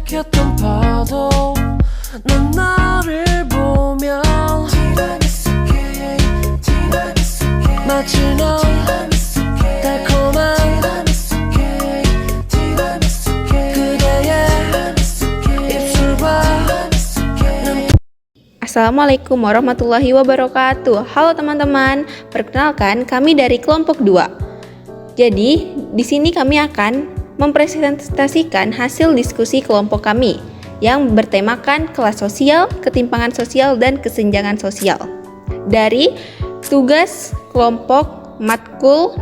일으켰던 파도 넌 나를 보면 마치 넌 달콤한 그대의 입술과 Assalamualaikum warahmatullahi wabarakatuh. Halo teman-teman, perkenalkan kami dari kelompok 2. Jadi, di sini kami akan mempresentasikan hasil diskusi kelompok kami yang bertemakan kelas sosial, ketimpangan sosial, dan kesenjangan sosial. Dari tugas kelompok matkul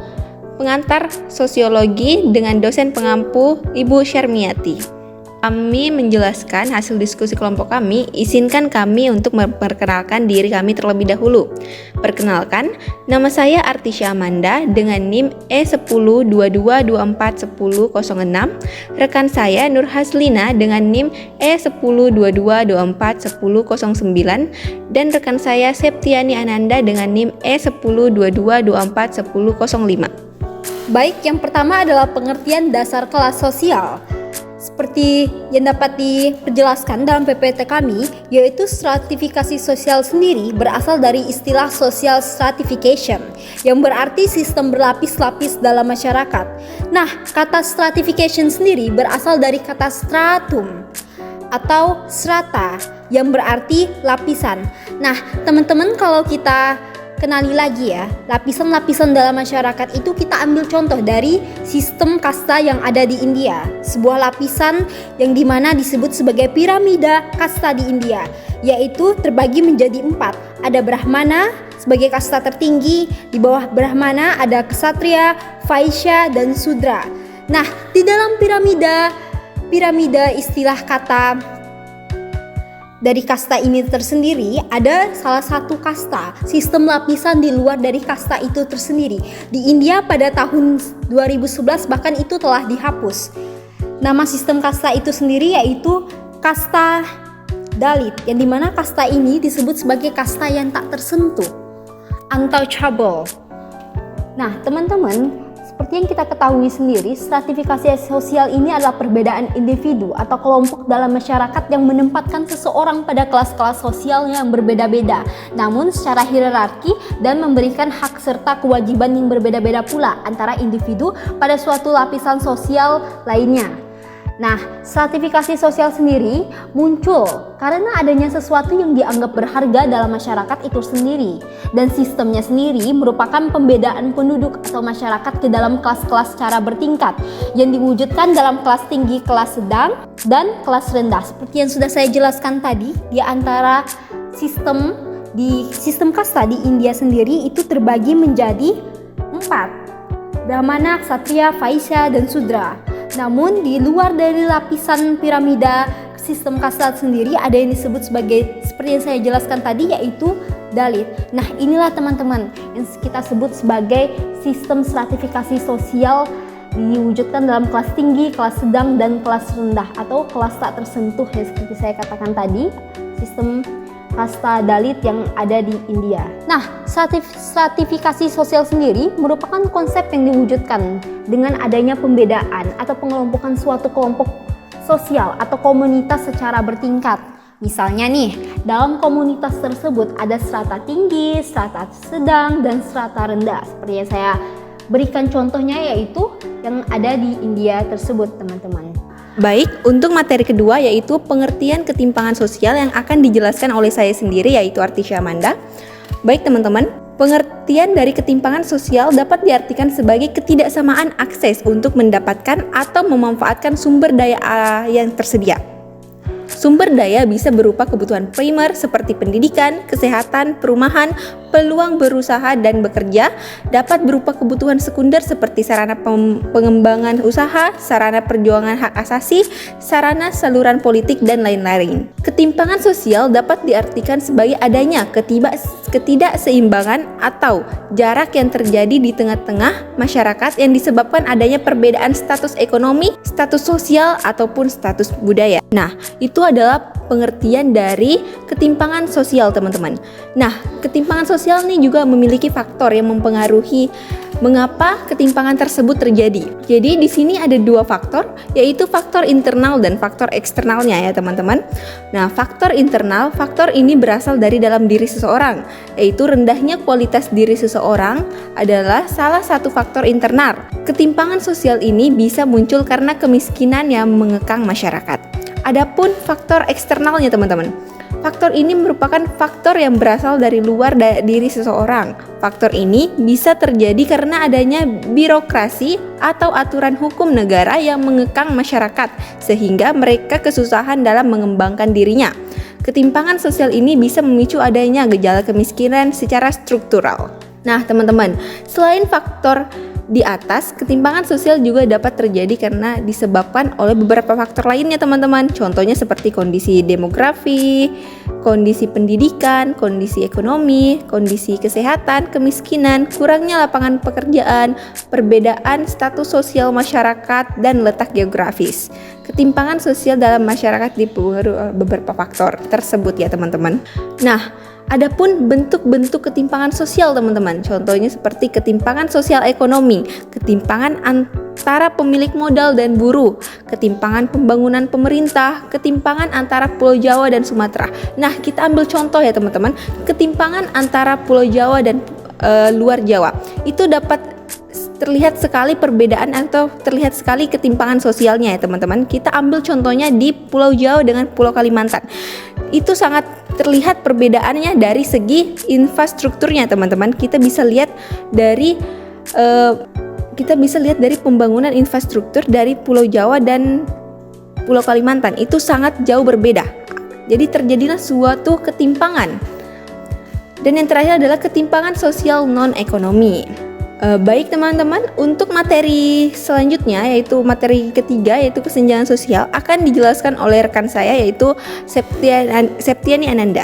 pengantar sosiologi dengan dosen pengampu Ibu Syarmiati. Kami menjelaskan hasil diskusi kelompok kami, izinkan kami untuk memperkenalkan diri kami terlebih dahulu. Perkenalkan, nama saya Artisya Amanda dengan NIM E1022241006. Rekan saya Nur Haslina dengan NIM E1022241009 dan rekan saya Septiani Ananda dengan NIM E1022241005. Baik, yang pertama adalah pengertian dasar kelas sosial. Seperti yang dapat diperjelaskan dalam PPT kami, yaitu stratifikasi sosial sendiri berasal dari istilah social stratification, yang berarti sistem berlapis-lapis dalam masyarakat. Nah, kata stratification sendiri berasal dari kata stratum atau strata, yang berarti lapisan. Nah, teman-teman, kalau kita kenali lagi ya, lapisan-lapisan dalam masyarakat itu kita ambil contoh dari sistem kasta yang ada di India. Sebuah lapisan yang dimana disebut sebagai piramida kasta di India, yaitu terbagi menjadi 4. Ada Brahmana sebagai kasta tertinggi, di bawah Brahmana ada Ksatria, Vaishya, dan Sudra. Nah, di dalam piramida istilah kata dari kasta ini tersendiri, ada salah satu kasta, sistem lapisan di luar dari kasta itu tersendiri. Di India pada tahun 2011 bahkan itu telah dihapus. Nama sistem kasta itu sendiri yaitu kasta Dalit, yang dimana kasta ini disebut sebagai kasta yang tak tersentuh, untouchable. Nah, teman-teman, seperti yang kita ketahui sendiri, stratifikasi sosial ini adalah perbedaan individu atau kelompok dalam masyarakat yang menempatkan seseorang pada kelas-kelas sosial yang berbeda-beda, namun secara hierarki, dan memberikan hak serta kewajiban yang berbeda-beda pula antara individu pada suatu lapisan sosial lainnya. Nah, stratifikasi sosial sendiri muncul karena adanya sesuatu yang dianggap berharga dalam masyarakat itu sendiri, dan sistemnya sendiri merupakan pembedaan penduduk atau masyarakat ke dalam kelas-kelas secara bertingkat yang diwujudkan dalam kelas tinggi, kelas sedang, dan kelas rendah. Seperti yang sudah saya jelaskan tadi, di antara sistem kasta di India sendiri itu terbagi menjadi 4: Brahmana, Ksatria, Vaishya, dan Sudra. Namun di luar dari lapisan piramida sistem kasta sendiri ada yang disebut sebagai, seperti yang saya jelaskan tadi, yaitu Dalit. Nah, inilah teman-teman yang kita sebut sebagai sistem stratifikasi sosial diwujudkan dalam kelas tinggi, kelas sedang, dan kelas rendah atau kelas tak tersentuh, ya, seperti saya katakan tadi, sistem kasta Dalit yang ada di India. Nah, stratifikasi sosial sendiri merupakan konsep yang diwujudkan dengan adanya pembedaan atau pengelompokan suatu kelompok sosial atau komunitas secara bertingkat. Misalnya nih, dalam komunitas tersebut ada strata tinggi, strata sedang, dan strata rendah. Seperti yang saya berikan contohnya, yaitu yang ada di India tersebut, teman-teman. Baik, untuk materi kedua yaitu pengertian ketimpangan sosial yang akan dijelaskan oleh saya sendiri, yaitu Artisya Amanda. Baik teman-teman, pengertian dari ketimpangan sosial dapat diartikan sebagai ketidaksamaan akses untuk mendapatkan atau memanfaatkan sumber daya yang tersedia. Sumber daya bisa berupa kebutuhan primer seperti pendidikan, kesehatan, perumahan, peluang berusaha dan bekerja, dapat berupa kebutuhan sekunder seperti sarana pengembangan usaha, sarana perjuangan hak asasi, sarana saluran politik, dan lain-lain. Ketimpangan sosial dapat diartikan sebagai adanya ketidakseimbangan atau jarak yang terjadi di tengah-tengah masyarakat yang disebabkan adanya perbedaan status ekonomi, status sosial, ataupun status budaya. Nah, itu adalah pengertian dari ketimpangan sosial, teman-teman. Nah, ketimpangan sosial ini juga memiliki faktor yang mempengaruhi mengapa ketimpangan tersebut terjadi. Jadi di sini ada dua faktor, yaitu faktor internal dan faktor eksternalnya ya teman-teman. Nah, faktor internal, faktor ini berasal dari dalam diri seseorang, yaitu rendahnya kualitas diri seseorang adalah salah satu faktor internal. Ketimpangan sosial ini bisa muncul karena kemiskinan yang mengekang masyarakat. Adapun faktor eksternalnya teman-teman, faktor ini merupakan faktor yang berasal dari luar diri seseorang. Faktor ini bisa terjadi karena adanya birokrasi atau aturan hukum negara yang mengekang masyarakat sehingga mereka kesusahan dalam mengembangkan dirinya. Ketimpangan sosial ini bisa memicu adanya gejala kemiskinan secara struktural. Nah, teman-teman, selain faktor di atas, ketimpangan sosial juga dapat terjadi karena disebabkan oleh beberapa faktor lainnya teman-teman. Contohnya seperti kondisi demografi, kondisi pendidikan, kondisi ekonomi, kondisi kesehatan, kemiskinan, kurangnya lapangan pekerjaan, perbedaan status sosial masyarakat, dan letak geografis. Ketimpangan sosial dalam masyarakat dipengaruhi oleh beberapa faktor tersebut ya teman-teman. Nah, adapun bentuk-bentuk ketimpangan sosial teman-teman, contohnya seperti ketimpangan sosial ekonomi, ketimpangan antara pemilik modal dan buruh, ketimpangan pembangunan pemerintah, ketimpangan antara Pulau Jawa dan Sumatera. Nah, kita ambil contoh ya teman-teman, ketimpangan antara Pulau Jawa dan luar Jawa. Itu dapat terlihat sekali perbedaan atau terlihat sekali ketimpangan sosialnya ya teman-teman. Kita ambil contohnya di Pulau Jawa dengan Pulau Kalimantan. Itu sangat terlihat perbedaannya dari segi infrastrukturnya teman-teman. Kita bisa lihat dari pembangunan infrastruktur dari Pulau Jawa dan Pulau Kalimantan itu sangat jauh berbeda. Jadi terjadilah suatu ketimpangan. Dan yang terakhir adalah ketimpangan sosial non-ekonomi. Baik teman-teman, untuk materi selanjutnya yaitu materi ketiga yaitu kesenjangan sosial akan dijelaskan oleh rekan saya yaitu Septiani Ananda.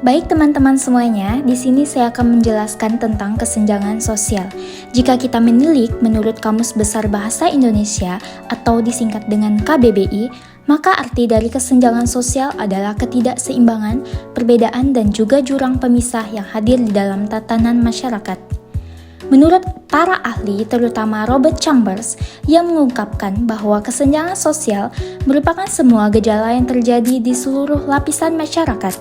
Baik teman-teman semuanya, di sini saya akan menjelaskan tentang kesenjangan sosial. Jika kita menilik menurut Kamus Besar Bahasa Indonesia atau disingkat dengan KBBI, maka arti dari kesenjangan sosial adalah ketidakseimbangan, perbedaan dan juga jurang pemisah yang hadir di dalam tatanan masyarakat. Menurut para ahli, terutama Robert Chambers, yang mengungkapkan bahwa kesenjangan sosial merupakan semua gejala yang terjadi di seluruh lapisan masyarakat.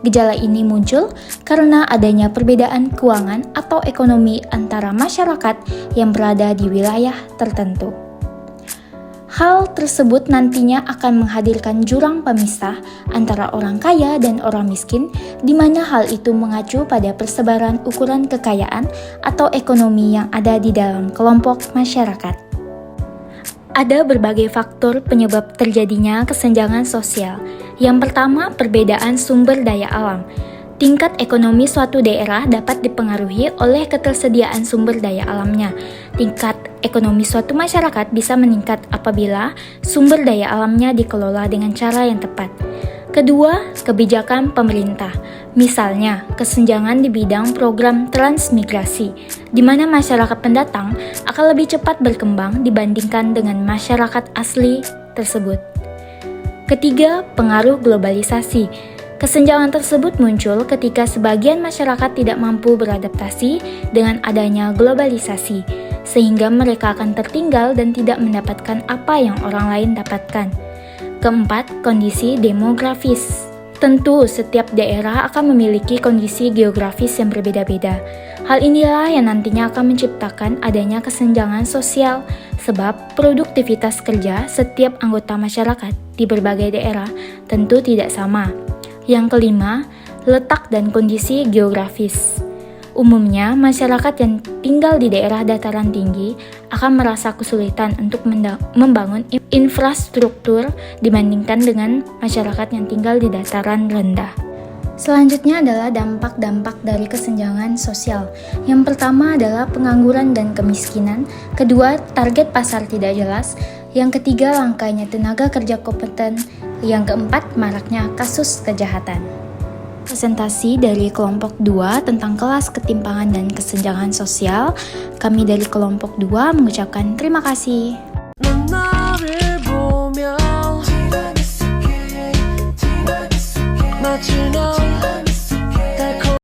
Gejala ini muncul karena adanya perbedaan keuangan atau ekonomi antara masyarakat yang berada di wilayah tertentu. Hal tersebut nantinya akan menghadirkan jurang pemisah antara orang kaya dan orang miskin, di mana hal itu mengacu pada persebaran ukuran kekayaan atau ekonomi yang ada di dalam kelompok masyarakat. Ada berbagai faktor penyebab terjadinya kesenjangan sosial. Yang pertama, perbedaan sumber daya alam. Tingkat ekonomi suatu daerah dapat dipengaruhi oleh ketersediaan sumber daya alamnya. Tingkat ekonomi suatu masyarakat bisa meningkat apabila sumber daya alamnya dikelola dengan cara yang tepat. Kedua, kebijakan pemerintah. Misalnya, kesenjangan di bidang program transmigrasi, di mana masyarakat pendatang akan lebih cepat berkembang dibandingkan dengan masyarakat asli tersebut. Ketiga, pengaruh globalisasi. Kesenjangan tersebut muncul ketika sebagian masyarakat tidak mampu beradaptasi dengan adanya globalisasi, sehingga mereka akan tertinggal dan tidak mendapatkan apa yang orang lain dapatkan. Keempat, kondisi demografis. Tentu, setiap daerah akan memiliki kondisi geografis yang berbeda-beda. Hal inilah yang nantinya akan menciptakan adanya kesenjangan sosial, sebab produktivitas kerja setiap anggota masyarakat di berbagai daerah tentu tidak sama. Yang kelima, letak dan kondisi geografis. Umumnya, masyarakat yang tinggal di daerah dataran tinggi akan merasa kesulitan untuk membangun infrastruktur dibandingkan dengan masyarakat yang tinggal di dataran rendah. Selanjutnya adalah dampak-dampak dari kesenjangan sosial. Yang pertama adalah pengangguran dan kemiskinan. Kedua, target pasar tidak jelas. Yang ketiga, langkanya tenaga kerja kompeten. Yang keempat, maraknya kasus kejahatan. Presentasi dari kelompok 2 tentang kelas ketimpangan dan kesenjangan sosial. Kami dari kelompok 2 mengucapkan terima kasih.